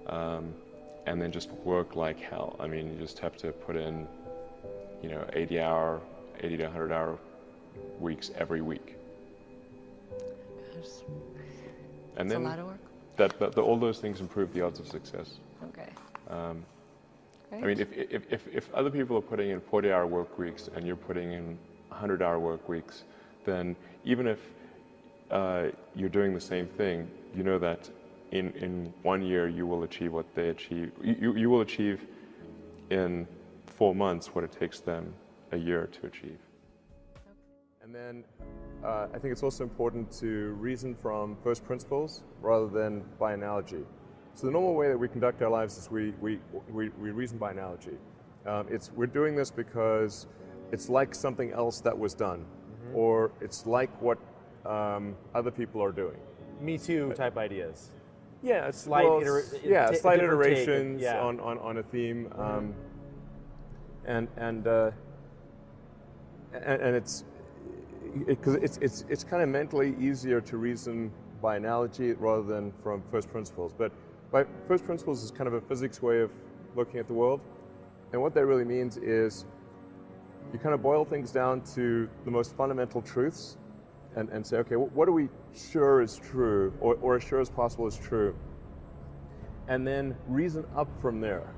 and then just work like hell. I mean, you just have to put in, 80 to 100-hour weeks every week. Gosh, And it's a then lot of work. all those things improve the odds of success. Okay. I mean, if other people are putting in 40-hour work weeks and you're putting in 100-hour work weeks, then even if you're doing the same thing, you know that in 1 year you will achieve what they achieve. You will achieve in 4 months what it takes them a year to achieve. And then I think it's also important to reason from first principles rather than by analogy. So the normal way that we conduct our lives is we reason by analogy. We're doing this because it's like something else that was done, or it's like what other people are doing. Me Too type ideas. Yeah, it's Slight slight different take, iterations yeah. on a theme, and it's because it's kind of mentally easier to reason by analogy rather than from first principles. But by first principles is kind of a physics way of looking at the world, and what that really means is you kind of boil things down to the most fundamental truths, and say, okay, what are we sure is true, or as sure as possible is true, and then reason up from there.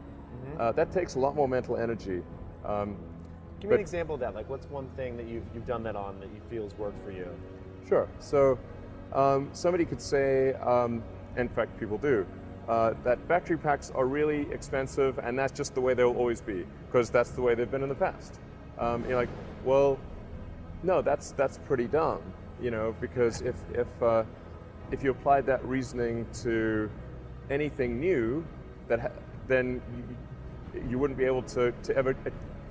That takes a lot more mental energy. Give me an example of that. Like, what's one thing that you've done that on that you feel has worked for you? Sure. So somebody could say, in fact people do, that battery packs are really expensive and that's just the way they'll always be, because that's the way they've been in the past. You're like, well, no, that's pretty dumb, because if you applied that reasoning to anything new, then you wouldn't be able to ever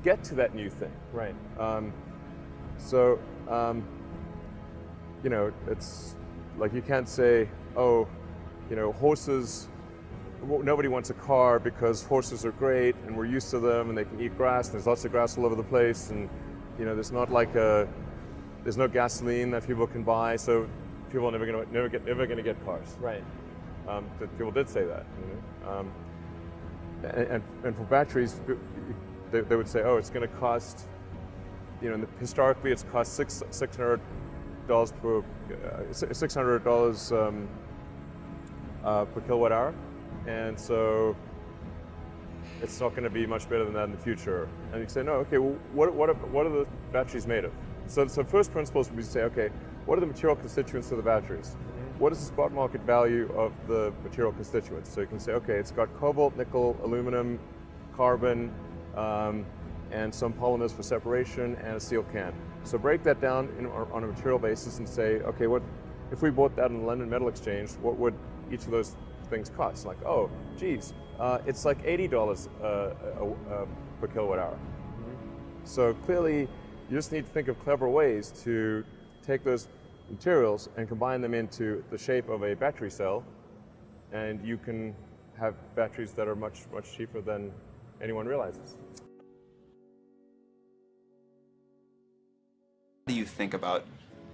get to that new thing. Right. It's like you can't say, oh, horses, nobody wants a car because horses are great and we're used to them and they can eat grass and there's lots of grass all over the place, and there's no gasoline that people can buy, so people are never gonna get cars. Right. People did say that. And for batteries, they would say, oh, it's going to cost, historically it's cost $600 per kilowatt hour, and so it's not going to be much better than that in the future. And you say, no, okay, well, what are the batteries made of? So first principles would be to say, okay, what are the material constituents of the batteries? What is the spot market value of the material constituents? So you can say, okay, it's got cobalt, nickel, aluminum, carbon, and some polymers for separation, and a steel can. So break that down on a material basis and say, okay, what if we bought that in the London Metal Exchange, what would each of those things cost? Like, oh, geez, it's like $80 per kilowatt hour. So clearly, you just need to think of clever ways to take those materials and combine them into the shape of a battery cell, and you can have batteries that are much, much cheaper than anyone realizes. How do you think about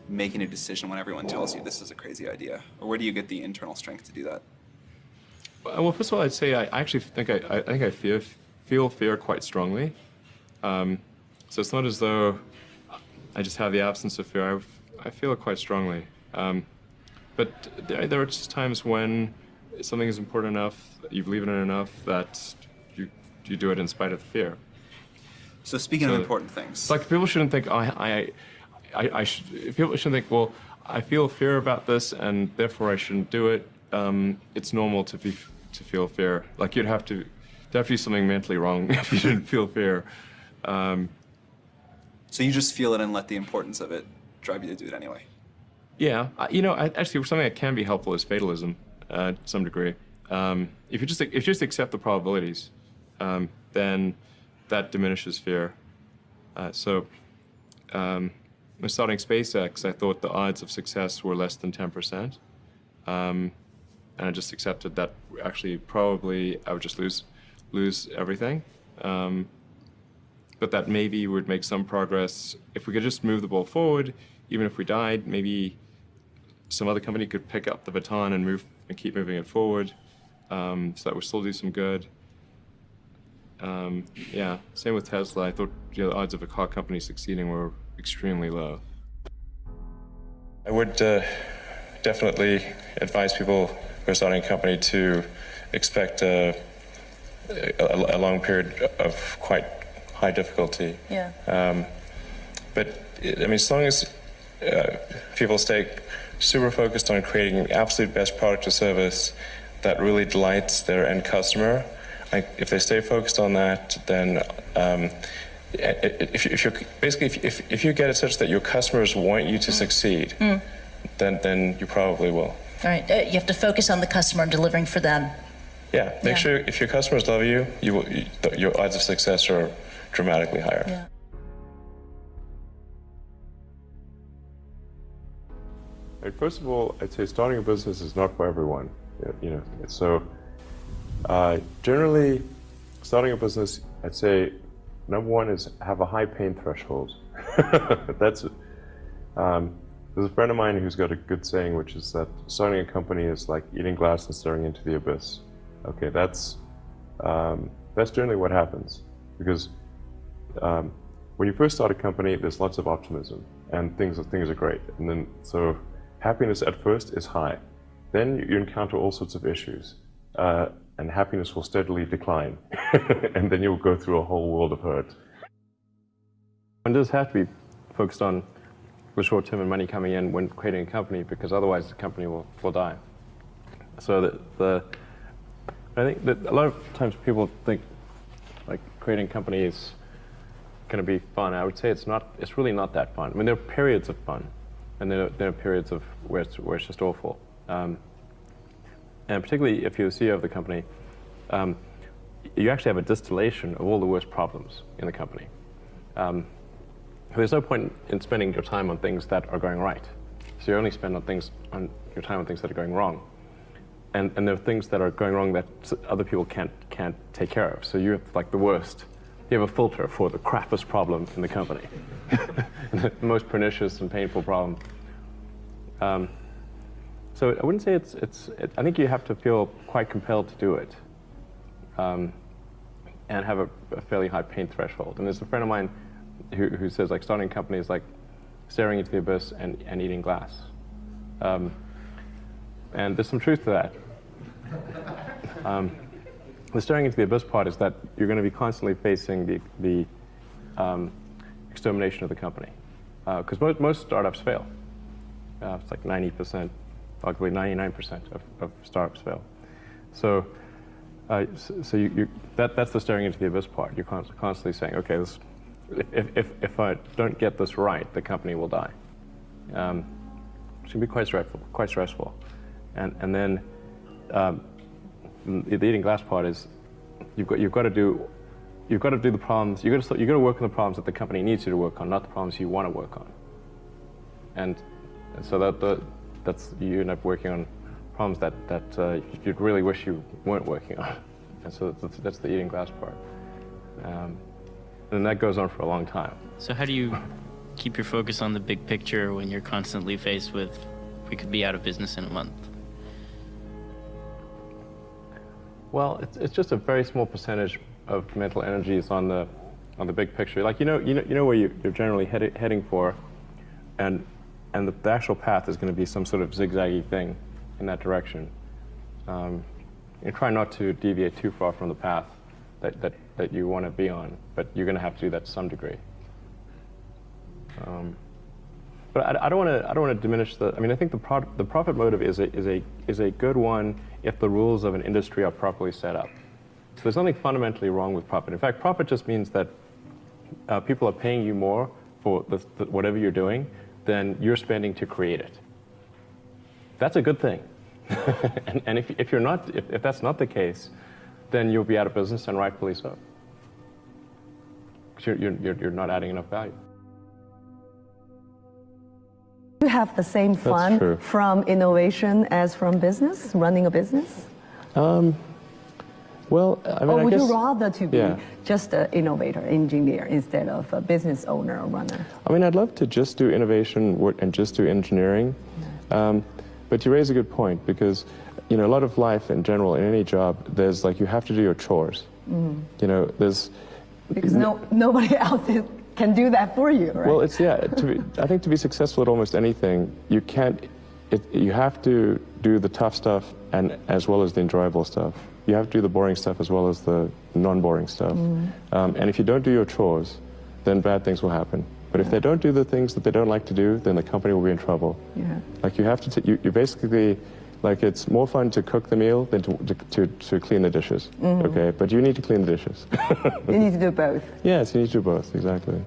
making a decision when everyone tells you this is a crazy idea? Or where do you get the internal strength to do that? Well, first of all, I'd say I actually think I feel fear quite strongly. So it's not as though I just have the absence of fear. I feel it quite strongly. But there are just times when something is important enough, you believe in it enough, that you do it in spite of the fear. So speaking of important things. Like, people shouldn't think, people shouldn't think, well, I feel fear about this and therefore I shouldn't do it. It's normal to feel fear. Like, there have to be something mentally wrong if you didn't feel fear. So you just feel it and let the importance of it drive you to do it anyway? Yeah, actually, something that can be helpful is fatalism, to some degree. If you just accept the probabilities, then that diminishes fear. When starting SpaceX, I thought the odds of success were less than 10%, and I just accepted that actually probably I would just lose everything. But that maybe would make some progress. If we could just move the ball forward, even if we died, maybe some other company could pick up the baton and keep moving it forward. so that we'll still do some good. Yeah, same with Tesla. I thought the odds of a car company succeeding were extremely low. I would definitely advise people who are starting a company to expect a long period of quite high difficulty. Yeah. But I mean, as long as people stay super focused on creating the absolute best product or service that really delights their end customer, if they stay focused on that, then if you get it such that your customers want you to succeed, then you probably will. All right. You have to focus on the customer and delivering for them. Yeah. Make sure if your customers love you, your odds of success are dramatically higher. Yeah. First of all, I'd say starting a business is not for everyone. So generally, starting a business, I'd say number one is have a high pain threshold. There's a friend of mine who's got a good saying, which is that starting a company is like eating glass and staring into the abyss. Okay, that's generally what happens, because when you first start a company, there's lots of optimism and things are great, and then so happiness at first is high. Then you encounter all sorts of issues, and happiness will steadily decline, and then you'll go through a whole world of hurt. One does have to be focused on the short term and money coming in when creating a company, because otherwise the company will die. So I think that a lot of times people think like creating a company is going to be fun. I would say it's not. It's really not that fun. I mean, there are periods of fun, and there are periods of where it's just awful. And particularly if you're the CEO of the company, you actually have a distillation of all the worst problems in the company. There's no point in spending your time on things that are going right. So you only spend your time on things that are going wrong. And there are things that are going wrong that other people can't take care of. So you have like the worst. You have a filter for the crappiest problem in the company, the most pernicious and painful problem. So I wouldn't say I think you have to feel quite compelled to do it, and have a fairly high pain threshold. And there's a friend of mine who says like starting a company is like staring into the abyss and eating glass. And there's some truth to that. The staring into the abyss part is that you're going to be constantly facing the extermination of the company, because most startups fail. It's like 90%, arguably 99% of startups fail. So, that's the staring into the abyss part. You're constantly saying, okay, if I don't get this right, the company will die. It can be quite stressful. And then the eating glass part is you've got to do the problems. You've got to work on the problems that the company needs you to work on, not the problems you want to work on. And so that's you end up working on problems that you'd really wish you weren't working on. And so that's the eating glass part. And that goes on for a long time. So how do you keep your focus on the big picture when you're constantly faced with, we could be out of business in a month? Well, it's just a very small percentage of mental energy is on the big picture. Like you know where you're generally heading for, and the actual path is going to be some sort of zigzaggy thing in that direction. You try not to deviate too far from the path that you want to be on, but you're going to have to do that to some degree. But I don't want to diminish the. I mean, I think the profit motive is a good one if the rules of an industry are properly set up. So there's nothing fundamentally wrong with profit. In fact, profit just means that people are paying you more for whatever you're doing than you're spending to create it. That's a good thing. and if that's not the case, then you'll be out of business, and rightfully so. Because you're not adding enough value. You have the same fun from innovation as from business, running a business? Well, I mean, or would I guess, you rather to be just an innovator, engineer, instead of a business owner or runner? I mean, I'd love to just do innovation and just do engineering. But you raise a good point, because you know, a lot of life in general, in any job, there's like, you have to do your chores. You know, there's... Because nobody else can do that for you, right? Well, it's, yeah, I think to be successful at almost anything, you can't, you have to do the tough stuff and as well as the enjoyable stuff. You have to do the boring stuff as well as the non-boring stuff. And if you don't do your chores, then bad things will happen. But if they don't do the things that they don't like to do, then the company will be in trouble. Yeah. Like you have to, you basically, like it's more fun to cook the meal than to clean the dishes, okay? But you need to clean the dishes. You need to do both. Yes, you need to do both, exactly.